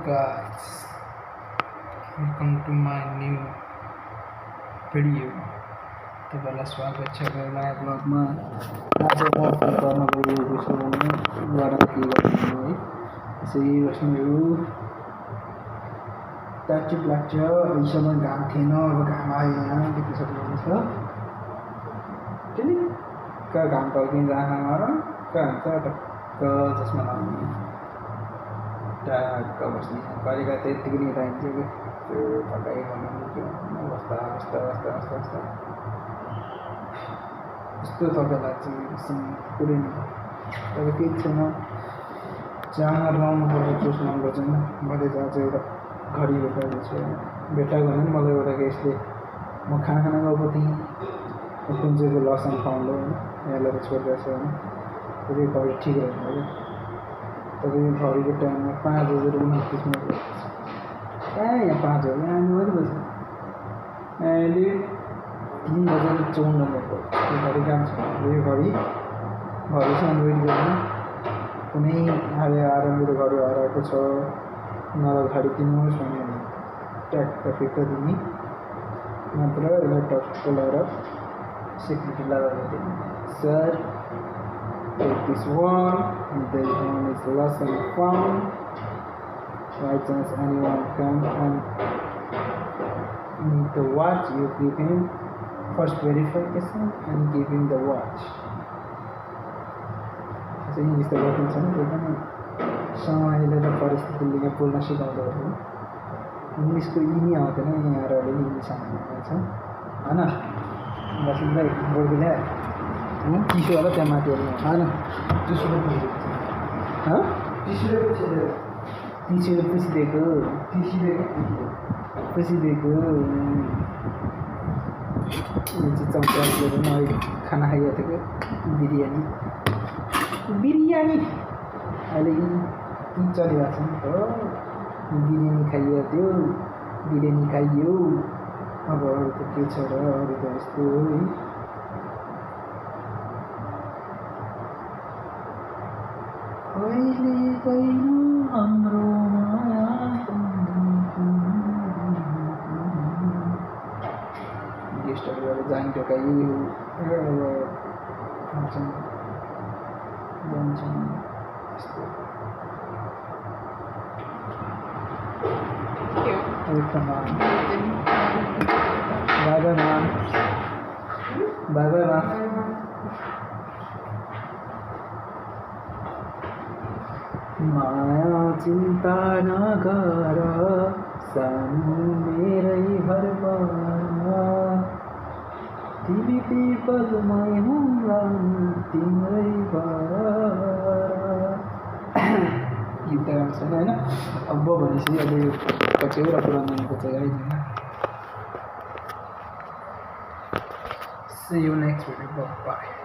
guys, welcome to my new video. तपाईँलाई स्वागत छ नयाँ ब्लगमा। आज म गर्न गइरहेको छु भने गर्न के गर्नु है, यसरी बस्नु ट्याक्चिप लाग्छ। अहिलेसम्म घाम थिएन, अब घाम आयो। यहाँ देख्न सक्नुहुन्छ टिलिक्क घाम टल्किन्छ आँखामा र कहाँ हुन्छ टक्क चस्मा लाउने ट्याक्क बस्ने। कहिलेका त यतिको नि चाहिन्छ कि त्यो थकाइ भन्नु बस्दा बस्दा बस्दा बस्दा बस्दा यस्तो थकाइ लाग्छ पुरै नै। तर केही छैन, चामल लाउनु पर्छ चुस्नु पर्छ। मैले त आज एउटा घडी भेटाएको छु, भेटाएको भने मलाई एउटा यसले म खाना गएको थिएँ कुन चाहिँको लस एन्ड फाउन्ड हो होइन, यहाँ लगेर छोडिरहेको छ होइन। त्यो घडी ठिक रहेन क्या। तपाईँ घडीको टाइममा 5:29 कहाँ यहाँ 5 हो, यहाँ आउनु कति बज्यो? अहिले 3:54 त्यो घडी काम छ। यो घडी चाहिँ वेट गर्नु कुनै आएर मेरो घडी हराएको छ मलाई घडी किन्नुहोस् भने ट्याक्क फिर्ता दिने मात्र। यसलाई टक्क लगाएर सेक्युरिटी लगाएर दिने, sir take this one, and this one is lost and found. By chance anyone come and need the watch, you give him first verification and give him the watch. So English the working छ नि, त्यो पनि समयले र परिस्थितिले यहाँ बोल्न सिकाउँदो हो। इङ्ग्लिसको यिनी आउँदैन, यहाँ आएर अलिअलि इङ्ग्लिस आउँछ होइन। बसिँदै बोल्दै चिसो होला त्यहाँ माथि होइन, टिस्यु पुछिदिएको चम्चाले मैले खाना खाइरहेको थियो कि बिरयानी अहिले यी चलिरहेको छ नि त। बिरयानी खाइयो। अब अरू त के छ र, अरू त यस्तो हो है। कहिले कहिले हाम्रो माया गेस्टहरू गरेर जान टोकाइयो जान्छन् यस्तो। बाबा माया चिन्ता नगर सानो मेरै घरमा, तिमी पिपलमै हुँला तिम्रै घर। गीत गाउनु छैन होइन। अब भनेपछि अहिले कतिवटा पुरानो नानीको चाहिँ आइदिएन। See you next video. Bye.